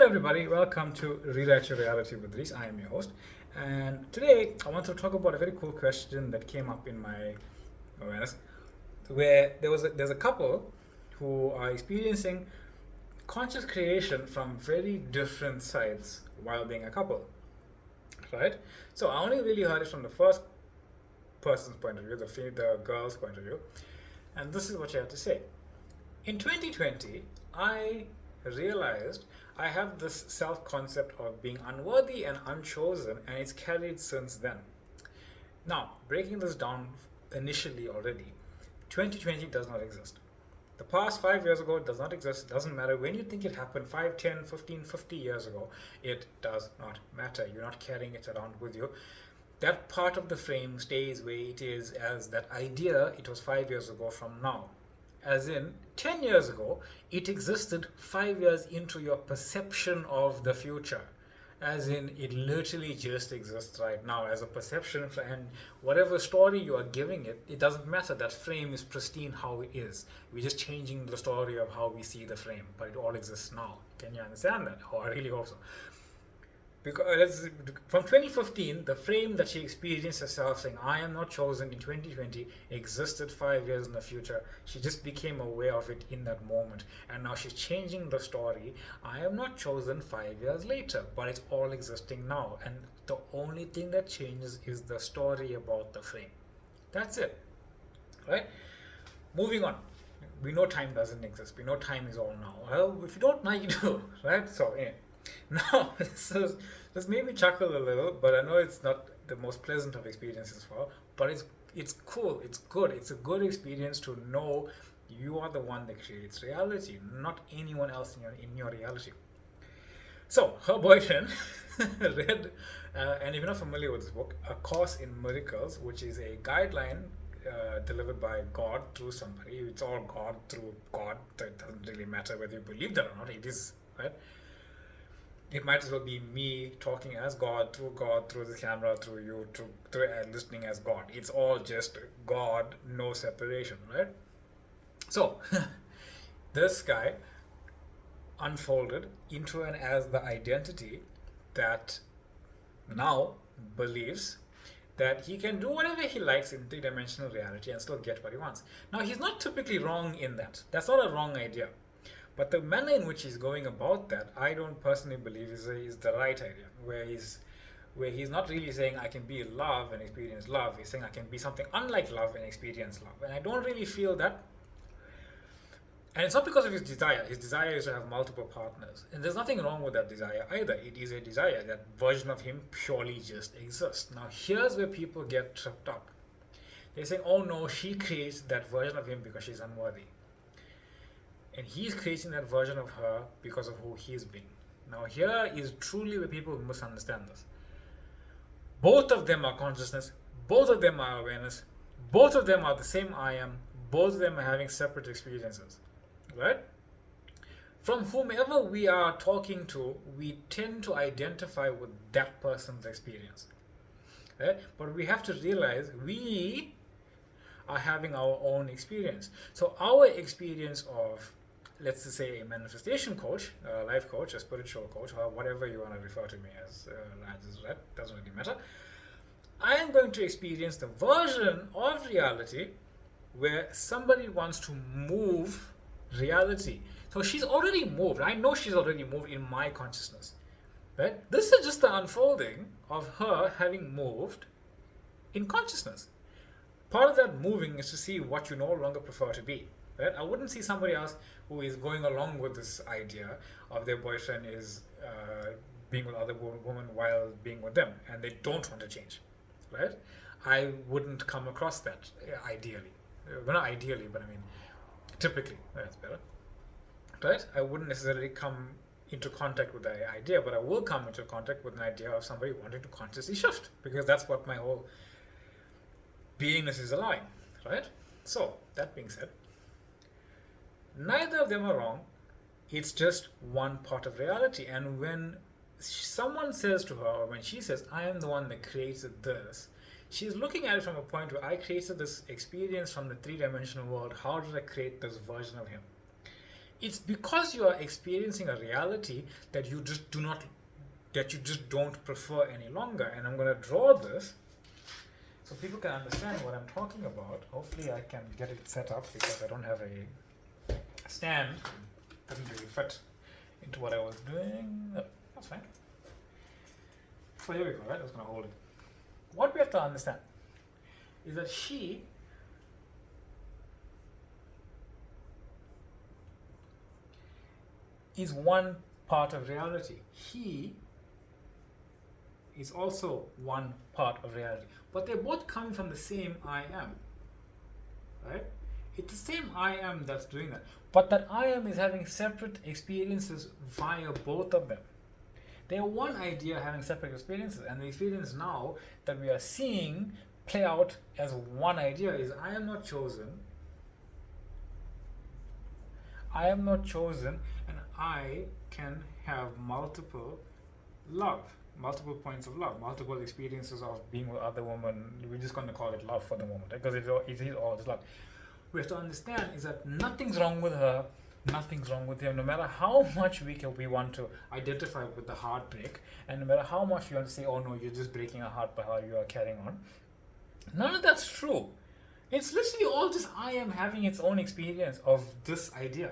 everybody, welcome to Rewrite Your Reality with Reese. I am your host, and today I want to talk about a very cool question that came up in my awareness, where there's a couple who are experiencing conscious creation from very different sides while being a couple, right? So I only really heard it from the first person's point of view, the girl's point of view, and this is what she had to say. In 2020, I realized I have this self concept of being unworthy and unchosen, and it's carried since then. Now, breaking this down initially already, 2020 does not exist. The past 5 years ago does not exist. It doesn't matter when you think it happened 5, 10, 15, 50 years ago. It does not matter. You're not carrying it around with you. That part of the frame stays where it is as that idea it was 5 years ago from now. As in, 10 years ago, it existed 5 years into your perception of the future. As in, it literally just exists right now as a perception, and whatever story you are giving it, it doesn't matter. That frame is pristine how it is. We're just changing the story of how we see the frame, but it all exists now. Can you understand that? Oh, I really hope so. Because from 2015, the frame that she experienced herself saying, I am not chosen in 2020, existed 5 years in the future. She just became aware of it in that moment. And now she's changing the story. I am not chosen 5 years later, but it's all existing now. And the only thing that changes is the story about the frame. That's it. Right? Moving on. We know time doesn't exist. We know time is all now. Well, if you don't know, you do. Right? So, yeah. Now, this made me chuckle a little, but I know it's not the most pleasant of experiences for, but it's cool, it's good, it's a good experience to know you are the one that creates reality, not anyone else in your reality. So her boyfriend read, and if you're not familiar with this book, A Course in Miracles, which is a guideline delivered by God through somebody. It's all God through God. So it doesn't really matter whether you believe that or not. It is, right? It might as well be me talking as God, through the camera, through you, through listening as God. It's all just God, no separation, right? So, this guy unfolded into and as the identity that now believes that he can do whatever he likes in three-dimensional reality and still get what he wants. Now, he's not typically wrong in that. That's not a wrong idea. But the manner in which he's going about that, I don't personally believe is the right idea. Where he's not really saying I can be love and experience love. He's saying I can be something unlike love and experience love. And I don't really feel that. And it's not because of his desire. His desire is to have multiple partners. And there's nothing wrong with that desire either. It is a desire. That version of him purely just exists. Now here's where people get tripped up. They're saying, oh no, she creates that version of him because she's unworthy. And he's creating that version of her because of who he's being. Now here is truly where people misunderstand this. Both of them are consciousness, both of them are awareness, both of them are the same I am, both of them are having separate experiences. Right? From whomever we are talking to, we tend to identify with that person's experience. Right? But we have to realize we are having our own experience. So our experience of, let's just say, a manifestation coach, a life coach, a spiritual coach, or whatever you want to refer to me as, that doesn't really matter. I am going to experience the version of reality where somebody wants to move reality. So she's already moved. I know she's already moved in my consciousness. Right? This is just the unfolding of her having moved in consciousness. Part of that moving is to see what you no longer prefer to be. Right? I wouldn't see somebody else who is going along with this idea of their boyfriend is being with other women while being with them, and they don't want to change. Right? I wouldn't come across that ideally. Well, not ideally, but I mean, typically. That's better. Right? I wouldn't necessarily come into contact with the idea, but I will come into contact with an idea of somebody wanting to consciously shift, because that's what my whole beingness is allowing. Right? So, that being said, neither of them are wrong. It's just one part of reality. And when someone says to her, or when she says, I am the one that created this, she's looking at it from a point where I created this experience from the three-dimensional world. How did I create this version of him? it's because you are experiencing a reality that you just do not, that you just don't prefer any longer. And I'm going to draw this so people can understand what I'm talking about. Hopefully I can get it set up because I don't have a stand. It doesn't really fit into what I was doing. Oh, that's fine. So here we go, right? I was going to hold it. What we have to understand is that she is one part of reality. He is also one part of reality. But they're both coming from the same I am. Right? It's the same I am that's doing that. But that I am is having separate experiences via both of them. They are one idea having separate experiences, and the experience now that we are seeing play out as one idea is I am not chosen. I am not chosen, and I can have multiple love, multiple points of love, multiple experiences of being with other women. We're just going to call it love for the moment, because it is all just love. We have to understand is that nothing's wrong with her, nothing's wrong with him. No matter how much we want to identify with the heartbreak, and no matter how much you want to say, oh no, you're just breaking a heart by how you are carrying on, none of that's true. It's literally all just I am having its own experience of this idea.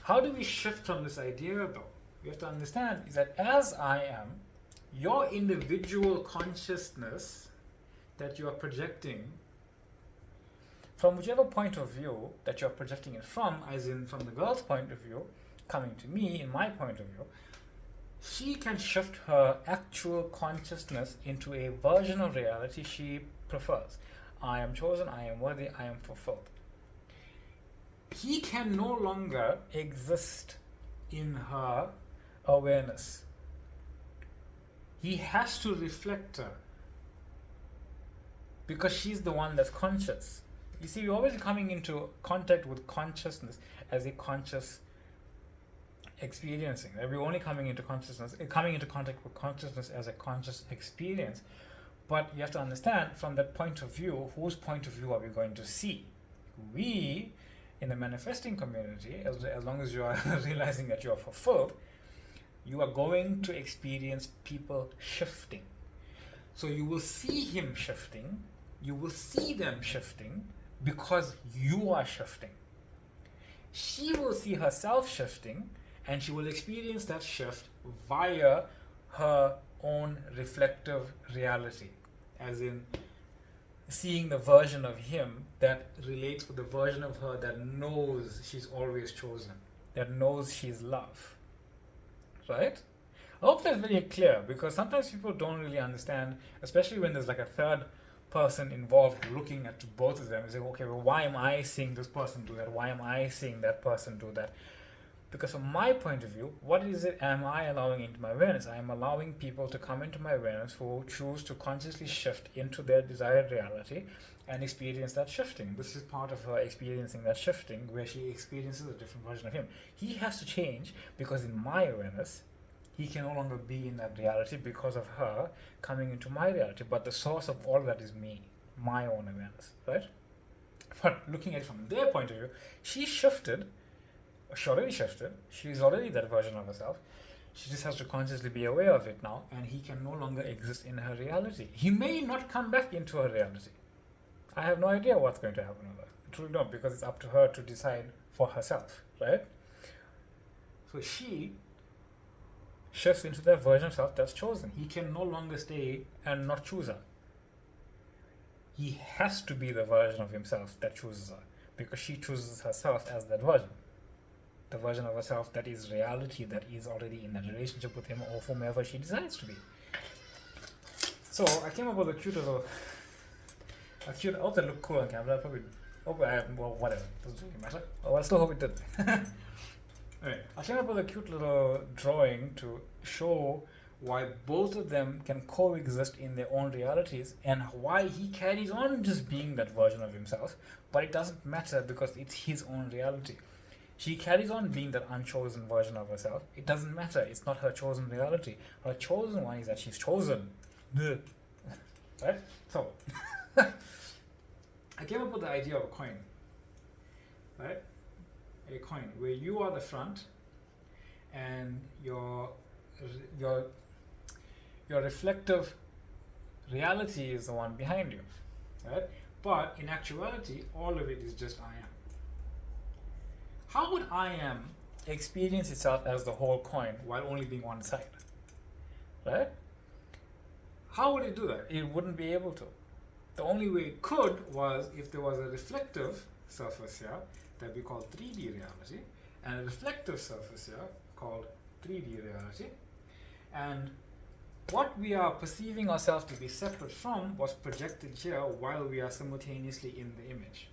How do we shift from this idea though? We have to understand is that as I am, your individual consciousness that you are projecting from whichever point of view that you're projecting it from, as in from the girl's point of view, coming to me in my point of view, she can shift her actual consciousness into a version of reality she prefers. I am chosen, I am worthy, I am fulfilled. He can no longer exist in her awareness. He has to reflect her because she's the one that's conscious. You see, we're always coming into contact with consciousness as a conscious experiencing. We're only coming into contact with consciousness as a conscious experience. But you have to understand, from that point of view, whose point of view are we going to see? We, in the manifesting community, as long as you are realizing that you are fulfilled, you are going to experience people shifting. So you will see him shifting, you will see them shifting, because you are shifting. She will see herself shifting, and she will experience that shift via her own reflective reality, as in seeing the version of him that relates with the version of her that knows she's always chosen, that knows she's love. Right? I hope that's very clear, because sometimes people don't really understand, especially when there's like a third person involved looking at both of them and saying, okay, well, why am I seeing this person do that? Why am I seeing that person do that? Because from my point of view, what is it am I allowing into my awareness? I am allowing people to come into my awareness who choose to consciously shift into their desired reality and experience that shifting. This is part of her experiencing that shifting, where she experiences a different version of him. He has to change because in my awareness, he can no longer be in that reality because of her coming into my reality. But the source of all that is me, my own awareness, right? But looking at it from their point of view, she already shifted. She's already that version of herself. She just has to consciously be aware of it now, and he can no longer exist in her reality. He may not come back into her reality. I have no idea what's going to happen with her. I truly don't, because it's up to her to decide for herself, right? So she shifts into that version of self that's chosen. He can no longer stay and not choose her. He has to be the version of himself that chooses her, because she chooses herself as that version. The version of herself that is reality, that is already in that relationship with him or whomever she decides to be. So I came up with a cute, I hope that looked cool on camera. Well, whatever, doesn't really matter. Oh, I still hope it did. Alright, I came up with a cute little drawing to show why both of them can coexist in their own realities, and why he carries on just being that version of himself, but it doesn't matter because it's his own reality. She carries on being that unchosen version of herself. It doesn't matter, it's not her chosen reality. Her chosen one is that she's chosen. Right? So, I came up with the idea of a coin. Right? a coin where you are the front and your your reflective reality is the one behind you, right? But in actuality, all of it is just I am. How would I am experience itself as the whole coin while only being one side, right? How would it do that? It wouldn't be able to. The only way it could was if there was a reflective surface here that we call 3D reality, and a reflective surface here called 3D reality. And what we are perceiving ourselves to be separate from was projected here while we are simultaneously in the image.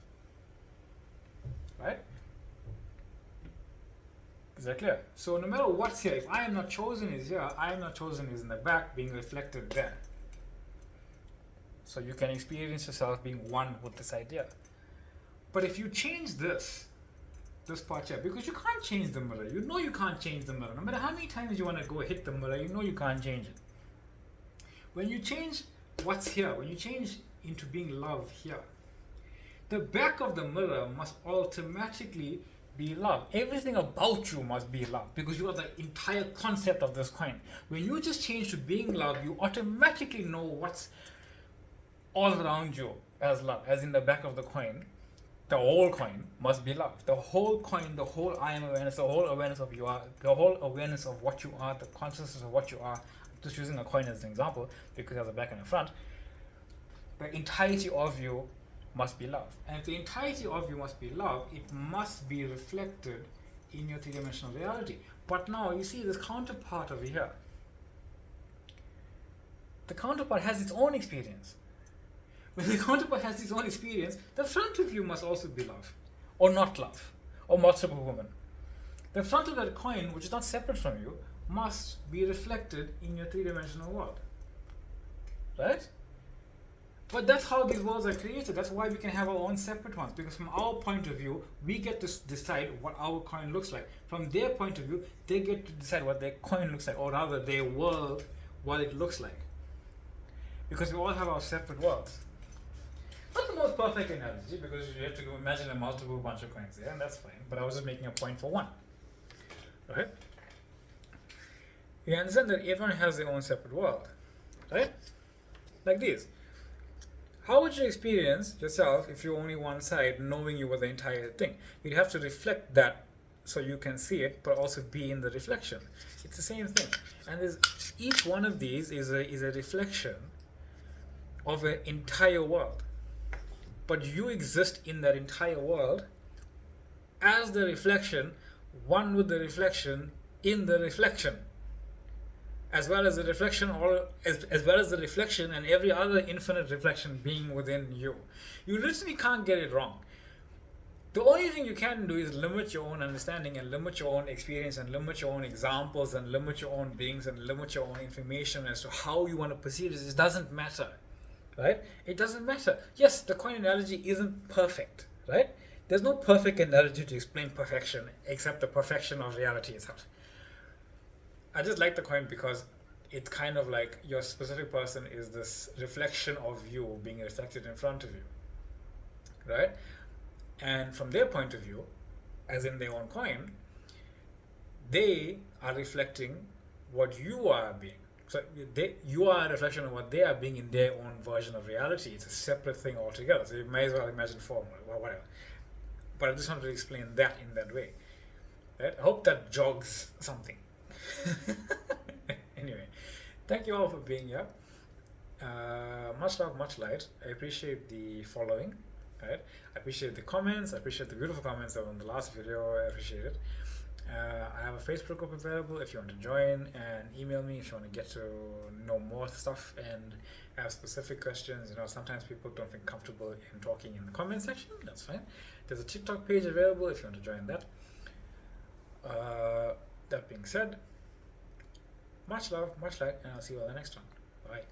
Right? Is that clear? So no matter what's here, if I am not chosen is here, I am not chosen is in the back being reflected there. So you can experience yourself being one with this idea. But if you change this part here, because you can't change the mirror, you know you can't change the mirror. No matter how many times you want to go hit the mirror, you know you can't change it. When you change what's here, when you change into being love here, the back of the mirror must automatically be love. Everything about you must be love because you are the entire concept of this coin. When you just change to being love, you automatically know what's all around you as love, as in the back of the coin. The whole coin must be love. The whole coin, the whole I am awareness, the whole awareness of you are, the whole awareness of what you are, the consciousness of what you are. Just using a coin as an example because it has a back and a front. The entirety of you must be love. And if the entirety of you must be love, it must be reflected in your three-dimensional reality. But now you see this counterpart over here. The counterpart has its own experience. When the counterpart has its own experience, the front of you must also be love, or not love, or multiple women. The front of that coin, which is not separate from you, must be reflected in your three-dimensional world. Right? But that's how these worlds are created. That's why we can have our own separate ones, because from our point of view, we get to decide what our coin looks like. From their point of view, they get to decide what their coin looks like, or rather their world, what it looks like. Because we all have our separate worlds. Not the most perfect analogy, because you have to imagine a multiple bunch of coins there, and that's fine. But I was just making a point for one. Right? You understand that everyone has their own separate world. Right? Like this. How would you experience yourself if you're only one side, knowing you were the entire thing? You'd have to reflect that so you can see it, but also be in the reflection. It's the same thing. And each one of these is a reflection of an entire world. But you exist in that entire world as the reflection, one with the reflection in the reflection, as well as the reflection, or as well as the reflection and every other infinite reflection being within you. You literally can't get it wrong. The only thing you can do is limit your own understanding and limit your own experience and limit your own examples and limit your own beings and limit your own information as to how you want to perceive this. It doesn't matter. Right? It doesn't matter. Yes, the coin analogy isn't perfect, right? There's no perfect analogy to explain perfection except the perfection of reality itself. I just like the coin because it's kind of like your specific person is this reflection of you being reflected in front of you, right? And from their point of view, as in their own coin, they are reflecting what you are being. So you are a reflection of what they are being in their own version of reality. It's a separate thing altogether. So you may as well imagine form or whatever. But I just wanted to explain that in that way. Right? I hope that jogs something. Anyway, thank you all for being here. Much love, much light. I appreciate the following. Right? I appreciate the comments. I appreciate the beautiful comments on the last video. I appreciate it. I have a Facebook group available if you want to join, and email me if you want to get to know more stuff and have specific questions. You know, sometimes people don't feel comfortable in talking in the comment section. That's fine. There's a TikTok page available if you want to join that. That being said, much love, much light, and I'll see you on the next one. Bye.